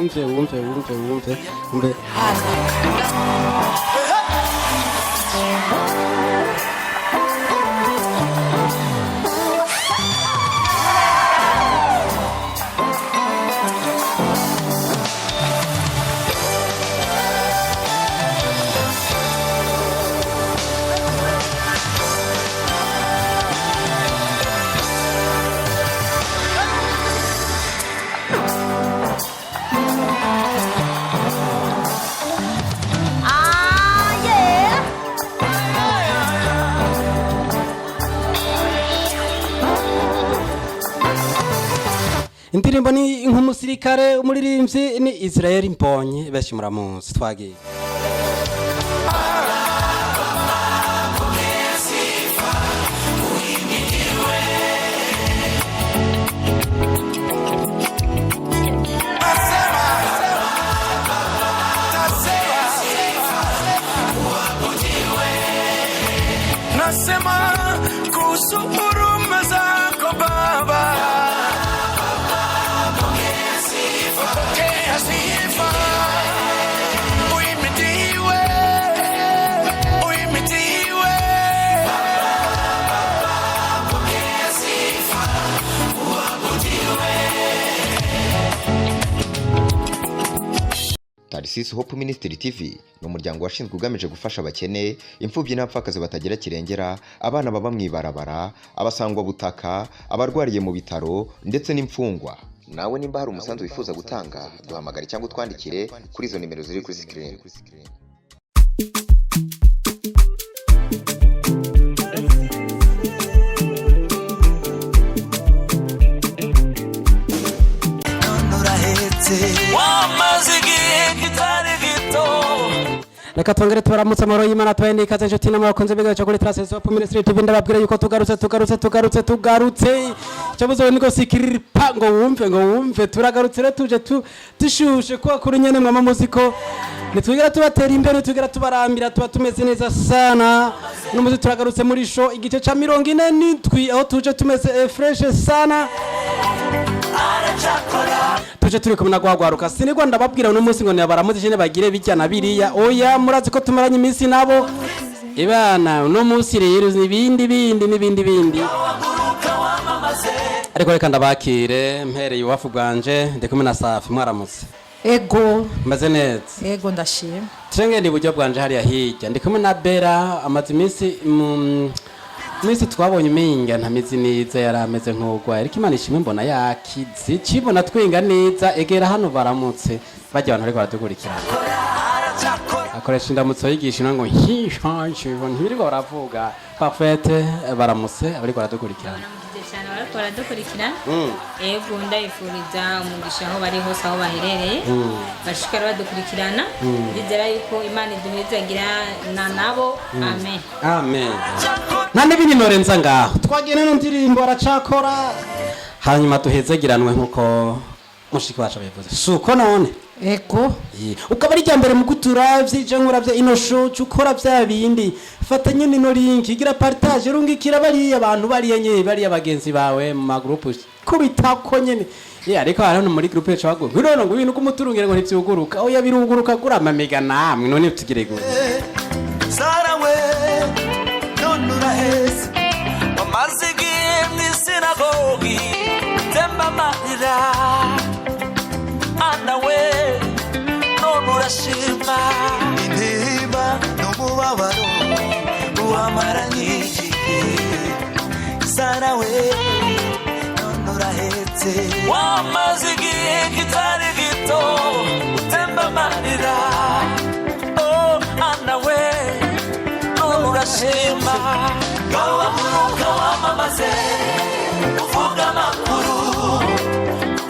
wumve. Indirimbo ni nk'umusirikare umuririmbyi ni Israel Mbonyi benshi muramuzi twagiye. Nasema kuhusu huruma zako Baba. Tarisisi Hope Ministry TV ni umuryango washinzwe ugamije gufasha abakene, imfubyi n'abapfakazi batagira kirengera, abana baba mwibarabara, abasangwa butaka, abarwariye mu bitaro ndetse n'imfungwa. Nawe nimba hari umusanzu wifuza gutanga, duhamagare cyangwa utwandikire kuri izo nimero ziri kuri screen. Reka twongere tubaramutse amahoro y'Imana twende ikaze inshuti n'abakunzi b'Igaco kuri Tarisisi Hope Ministry TV ndababwira yuko tugarutse cyabuze niko sikiripa ngo wumve turagarutse tuje dushushe kwa kuri nyene mwama muziko nitwigira tubatera imbere tugira tubarambira tuba tumeze neza sana n'umuzi turagarutse muri show igice ca 47 aho tuje tumeze fresh sana tuje turi kumwe na gwagwaruka sinigwa ndababwira uno munsi ngo nabaramuze cyane bagire bijyana biriya oya murazi ko tumaranye iminsi nabo ibana uno munsi rero n'ibindi ariko reka ndabakire mpereye uwafu bwanje ndikumwe na Safi mwaramutse ego maze neza ego ndashima trenge ndi buryo bwanje hari hirya ndikumwe na Bera amazi iminsi twabonye umenga ntameze neza yarameze nk'ugwa ariko Imana ishimwe mbona yakizi cibona twenga neza egera hano baramutse bajya abantu ariko baradukurikirana akoresha indamutso yigisha ngo ntibiriko baravuga parfait baramutse ariko baradukurikirana cyane baradukurikirana ego ndayifuriza umugisha aho bari hose aho baherereye bashikara badukurikirana ndizera yuko Imana iduhezagira na nabo amen nta n'ibindi norenza ngaho twagene no ndirimbo aracakora hanyuma duhezagiranwe nkuko mushiki wacu bivuze suko none eko ukaba ari cyambere mu guturavye je nkuravye ino show cukora bya bindi fatanye nino link igira partage rungikira bari abantu bari yenye bari abagenzi bawe mu magroup kubitako nyene ariko hano muri group yacu bago none ngo ibintu kumuturungire ngo ntivyuguruka oya biruguruka gura amamega namwe none tugire go Sarawe nonura hese amazigi mw'isinagogi temba mahira anawe nonura shima intima n'umubabaro uwamaranye igihe Sarawe nonura hese wamazigi kitari gito temba mahira anawe urashima gawa muruka wamamaze uvuga amakuru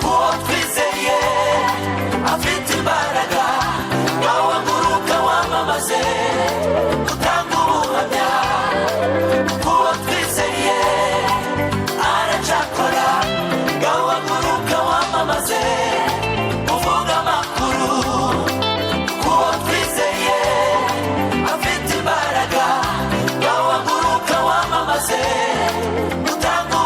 kuwo twizeye afite imbaraga gawa muruka wamamaze utanga ubuhamya kuwo twizeye aracakora gawa muruka wamamaze uvuga amakuru kuwo twizeye afite imbaraga gawa muruka wamamaze utanga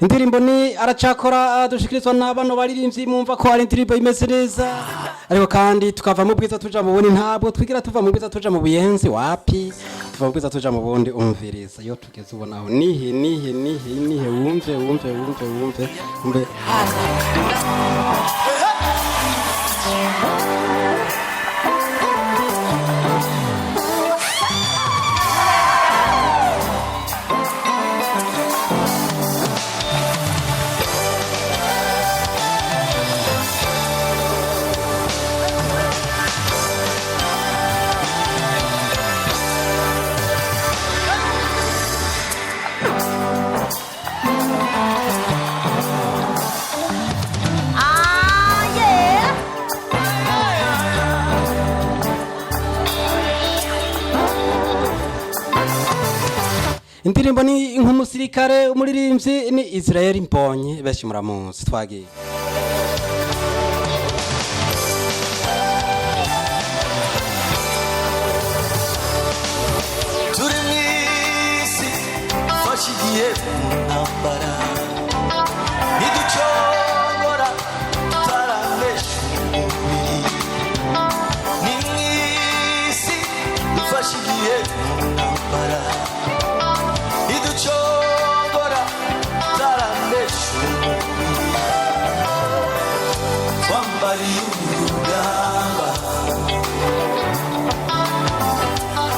indirimbo ni aracakora dushikirizwa n'abano baririmbyi mumva ko ari indirimbo imeze neza ariko kandi tukava mu bwiza tuja mu bundi ntabwo twigira tuva mu bwiza tuja mu buyenzi wapi tuva mu bwiza tuja mu bundi umviriza yo tugeze ubonaho nihe wumve indirimbo ni nk'umusirikare umuririmbyi ni Israel Mbonye benshi muramuzi twagiye turi mwisi fashigiye ntambara niducogora tutaramesha umubiri ni mwisi fashigiye ntambara iducogora tutaramesha umubiri twambariye urugamba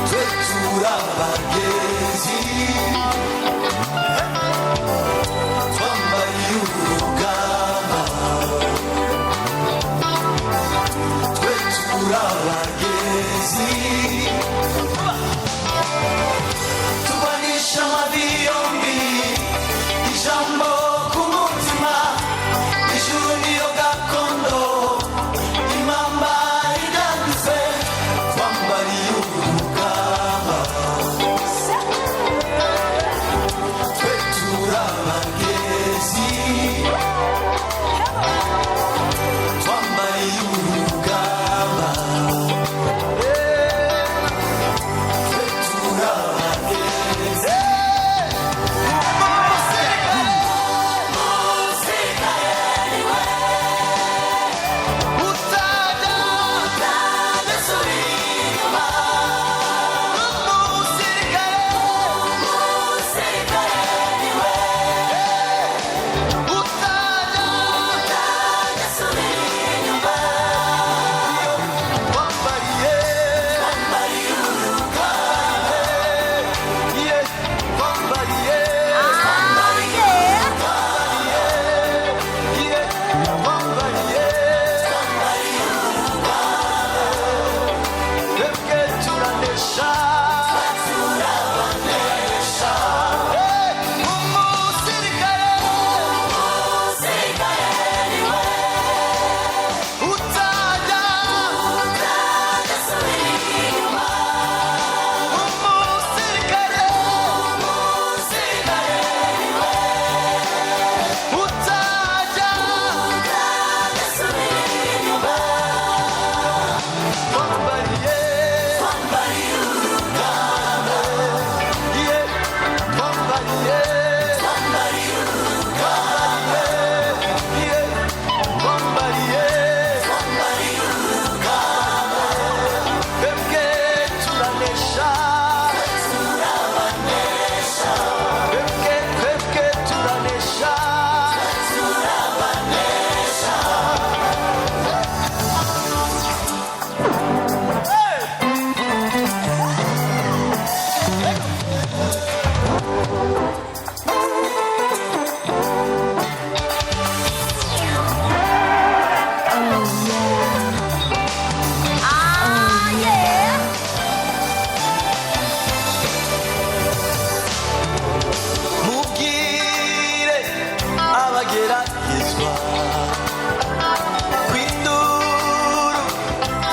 twe turabagezi twambariye urugamba twe turabagezi tubanisha amavi yombi ijambo ku mutima ijuru niyo gakondo impamba idanditse twambariye urugamba twe turabagezi twambariye urugamba twe turabagezi mubwire abageragezwa kw'induru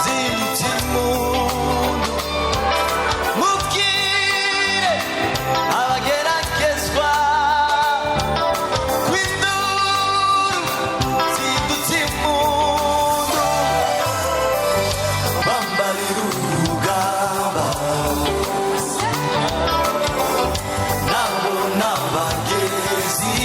z'ibiti mundu mubwire abageragezwa kw'induru z'ibiti mundu bambarira urugamba nabo n'abagezi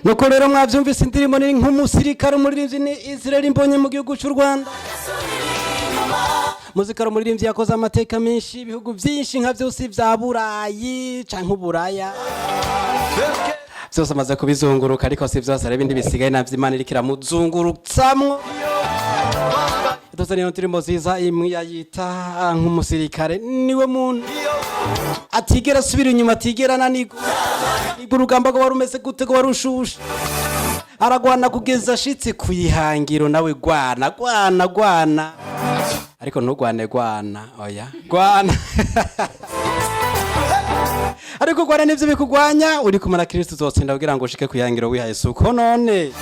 nuko rero mwavyumvise indirimbo ni nk'umusirikare umuririmbyi ni Israel Mbonyi mu gihugu cy'u Rwanda. Muzika umuririmbyi yakoze amateka menshi ibihugu byinshi nka byose vya Burayi canke Uburaya. Byose amaze kubizunguruka ariko si byose ari ibindi bisigaye navyo Imana irikira muzungurutsamwo. Tuzana indirimbo ziza imwe yayita nk'umusirikare niwe muntu atigera subira inyuma atigera nanigwa urugamba rwo warumeze gute go warushusha aragwana kugeza ashitse kuyihangiro nawe gwana ariko ntugwane oya gwana ariko gwana nivyo bikugwanya uri kumara Kristo uzotsinda kugira ngo ushike kuyihangiro wihaye suko none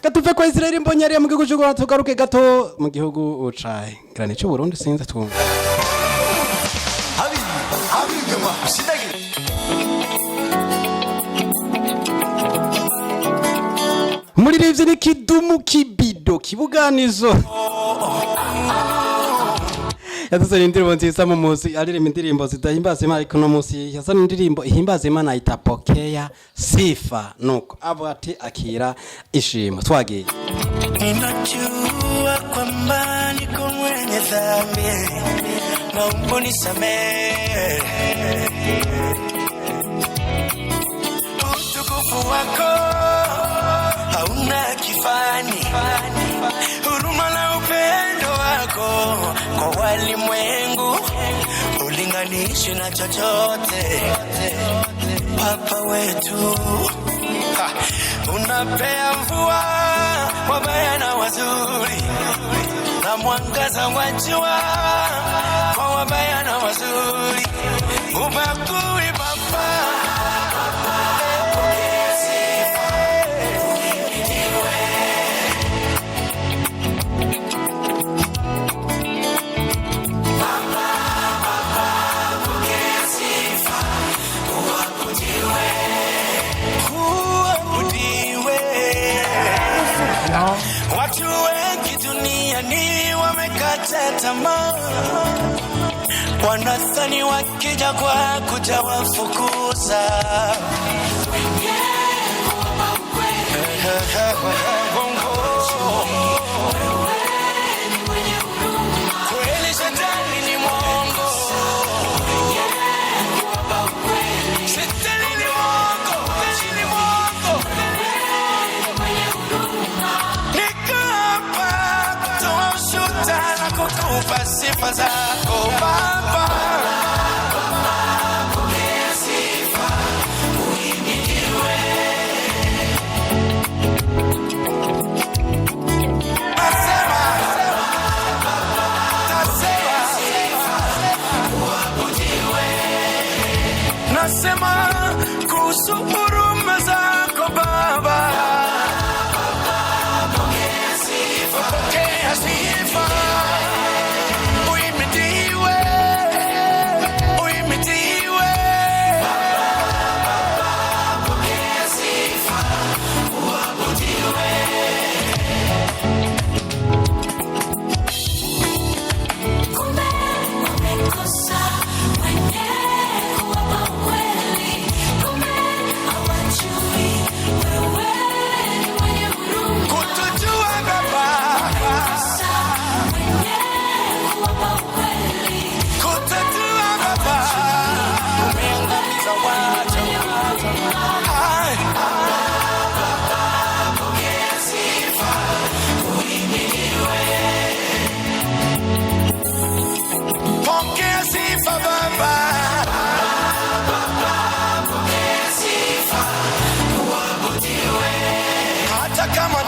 gatuve ko Israel Mbonyi ari mu gihugu cy'u Rwanda tugaruke gato mu gihugu ucaye grani cyo Burundi sinza twumva muri rivye ni Kidumu Kibido Kibuganizo yatuzanye indirimbo nziza mu muzi aririmba indirimbo zidahimbaza Imana ariko no musi yazana indirimbo ihimbaza Imana itapokea sifa nuko abo ati akira ishimo twagiye. Ninajua kwamba niko mwenye dhambi, naomba unisamehe. Utukufu wako hauna kifani, huruma na upendo wako kwa walimwengu ulinganishi na chochote. Papa wetu unapea mvua wabaya na wazuri na mwangaza wa jua kwa wabaya na wazuri, ubakui Baba. Watu wengi duniani wamekata tamaa, wanadhani wakija kwa kuja wafukuza. Kweli shetani ni mwongo, shetani ni mwongo, ni mwongo. Kukupa sifa zako Baba, pokea sifa, uhimidiwe. Nasema uabudiwe. Nasema kuhusu huruma zako Baba, pokea sifa, pokea sifa.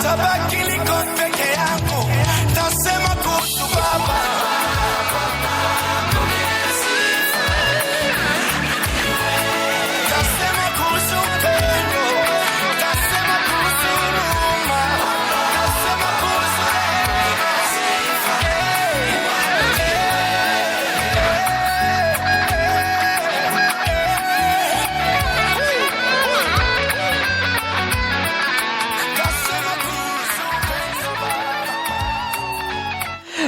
Tabaki niko peke yangu, tasema kuhusu Baba. Tasema kuhusu upendo, tasema kuhusu huruma, tasema kuhusu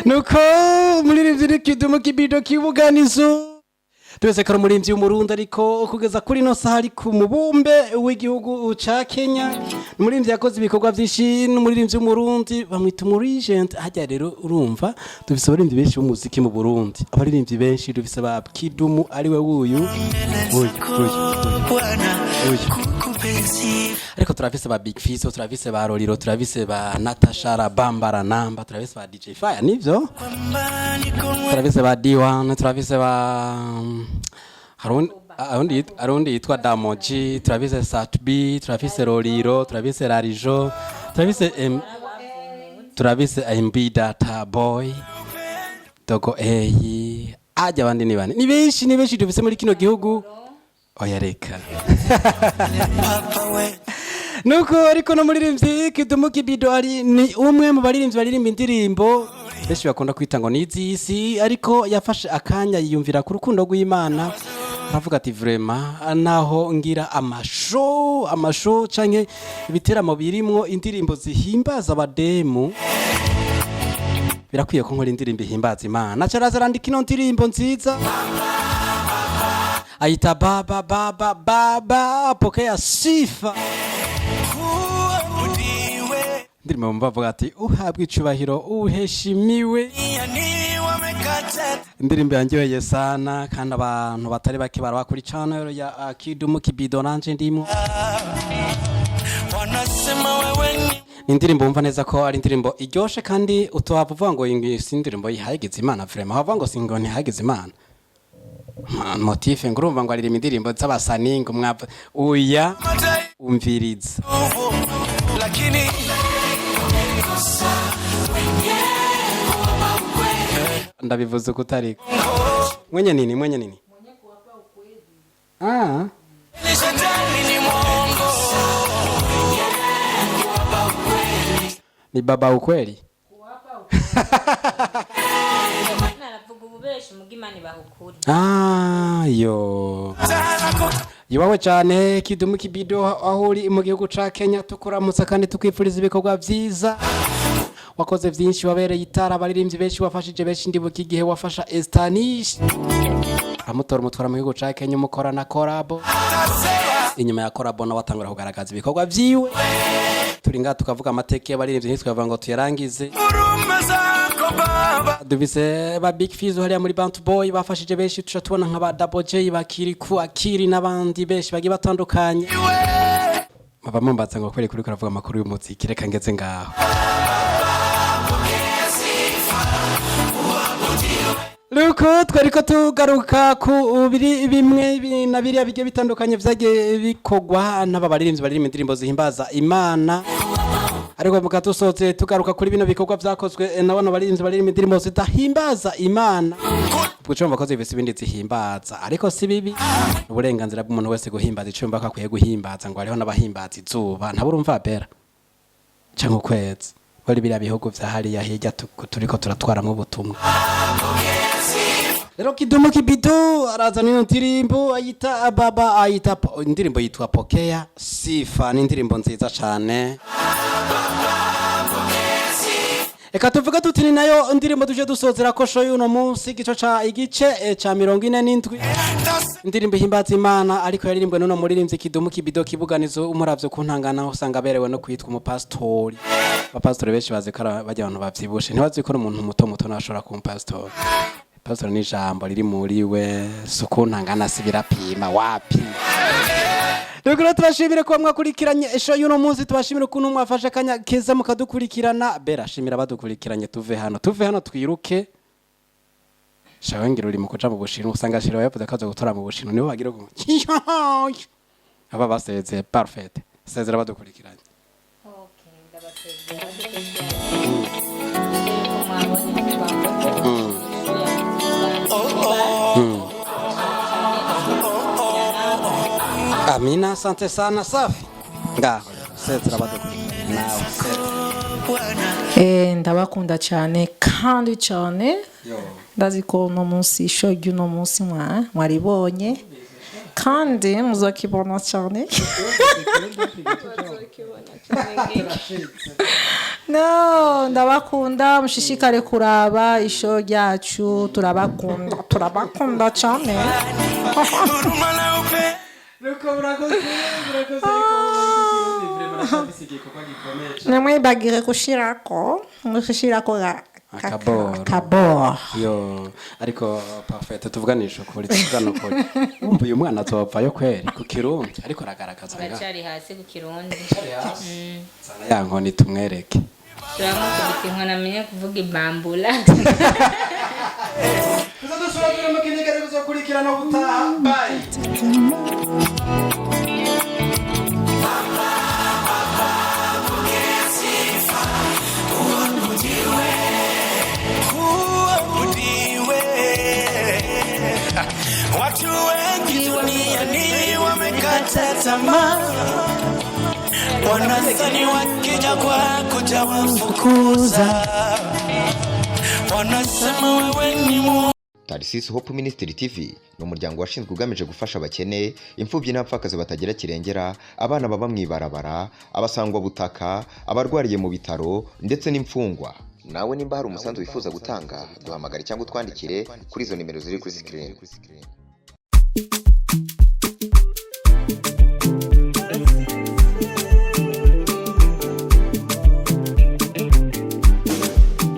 nuko muri rivye Kidumu Kibido Kibuganizo twese ko umurimvyi w'umurundi ariko kugeza kuri no saha ari ku mubumbe w'igihugu ca Kenya umurimvyi yakoze ibikorwa vyinshi n'umurimvyi w'umurundi bamwita umurigent hajya rero urumva dufise abarimvyi benshi b'umuziki mu Burundi abarimvyi benshi dufise ba Kidumu ari we wuyu ariko turafise ba Big Fizzo turafise ba Roriro turafise ba Natasha Bambara Namba turafise ba DJ Fire nivyo turafise ba D1 turafise ba Arundi yitwa Damoji turafise Satb turafise Roriro turafise Rarijo turafise MB Data Boy Dogo A ajya abandi ni bane ni benshi dufise muri kino gihugu oya reka nuko ariko no muririmbyi Kidumu Kibido ari ni umwe mu baririmbyi baririmba indirimbo benshi bakunda kwita ngo nizisi ariko yafashe akanya yiyumvira ku rukundo rw'Imana aravuga ati vraiment naho ngira amasho canke ibiteramo birimwo indirimbo zihimbaza abademu birakwiye ko nkora indirimbo ihimbaza Imana caraza arandika ino ndirimbo nziza aita baba pokea sifa ndirimbo mbavuga ati uhabwe icubahiro uheshimiwe indirimbo yanjyoheye sana kandi abantu batari bake barakuri channel ya Kidumu Kibido nanje ndimo indirimbo umva neza ko ari indirimbo iryoshe kandi utobavuga ngo ingisi indirimbo yihagize Imana vraiment havuga ngo singo ntihagize Imana motife ngurumva ngo ari indirimbo z'abasaningo mwava uya umviriza lakini ndabivuze kutariko mwenye nini ni baba ukweli yiwawe cyane Kidumu Kibido aho uri mu gihugu ca Kenya tukuramutsa kandi tukwifuriza ibikorwa vyiza wakoze vyinshi wabereye itara abaririmbyi benshi wafashije benshi ndibuka igihe wafasha Estanish amutora umutwara mu gihugu ca Kenya mukora na collabo inyuma ya collabo na watangura kugaragaza ibikorwa vyiwe turi ngaha tukavuga amateke y'abaririmbyi ntitwavuga ngo tuyarangize dufise ba Big Fizzo hariya muri Bantu Boy bafashije benshi tuca tubona nka ba Double J bakiriku akiri n'abandi benshi bagiye batandukanye bamumbaza ngo kweri kuri kuravuga amakuru y'umuziki reka ngeze ngaho Luko twariko tugaruka ku bimwe na biriya bigiye bitandukanye vyagiye bikogwa n'ababaririmbyi baririmba indirimbo zihimbaza Imana ariko mukatusoze tugaruka kuri bino bikorwa vyakozwe nabona baririmbyi baririmba indirimbo zidahimbaza Imana gucumva ko zivise ibindi zihimbaza ariko si bibi uburenganzira bw'umuntu wese guhimbaza icumba ko akwiye guhimbaza ngo hariho n'abahimbaza izuba ntaburumva bera canke ukwezi bari biriya bihugu vya hariya hirya turiko turatwaramwo ubutumwa rero Kidumu Kibido arazana ino ndirimbo ayita baba ayita indirimbo yitwa Pokea Sifa ni indirimbo nziza cyane eka tuvuga tuti ni nayo indirimbo tuje dusozera ko show y'uno munsi igice ca 47 indirimbo ihimbaza Imana ariko yaririmbwe n'uno muririmbyi Kidumu Kibido kibuganizo umuravyo kuntangana usanga berewe no kwitwa umupastori abapastori benshi bazi ko bajya abantu bavyibushe ntibazi ko umuntu muto nashobora kuba umupastori pastor ni jambo riri muri we sukuntangana sibirapima wapi Ruguru turashimire ko mwakurikiranye esho y'uno munsi tubashimire ukuntu mwafashe kanya keza mukadukurikirana bera shimira badukurikiranye tuve hano twiruke shawengira uri mu kuja mu bushino usanga shiro yavuze kazo gutora mu bushino nibo bagira ngo aba baseze parfait sezera badukurikiranye Amina, asante sana safi. Ngaho, sezera badukurikirana nawe. Ndabakunda cyane kandi cyane. Ndazi ko no munsi show y'uno munsi mwaribonye. kandi muzokibona cyane no ndabakunda mushishikare kuraba isho ryacu turabakunda cyane namwe bagire kushirako kabor yo ariko parfait tuvuganisha ukuri tuvugana ukuri umva uyu mwana azopfayo kweri ku kirundi ariko aragaragaza nga bacari hasi ku kirundi sana ya nkoni tumwereke turamukubita inkoni amenye kuvuga ibambula tuzadusura turi mu kinigari kuzokurikirana ubutaha bye Watu wengi duniani wamekata tamaa, wanadhani wakija kwako utawafukuza, wanasema wewe ni Mungu. Tarsis Hope Ministry TV ni umuryango washinzwe ugamije gufasha abakene, imfubyi n'abapfakazi batagira kirengera, abana baba mwibarabara, abasangwa butaka, abarwariye mu bitaro ndetse n'imfungwa. Nawe nimba hari umusanzu wifuza gutanga, duhamagare cyangwa utwandikire kuri izo nimero ziri kuri screen.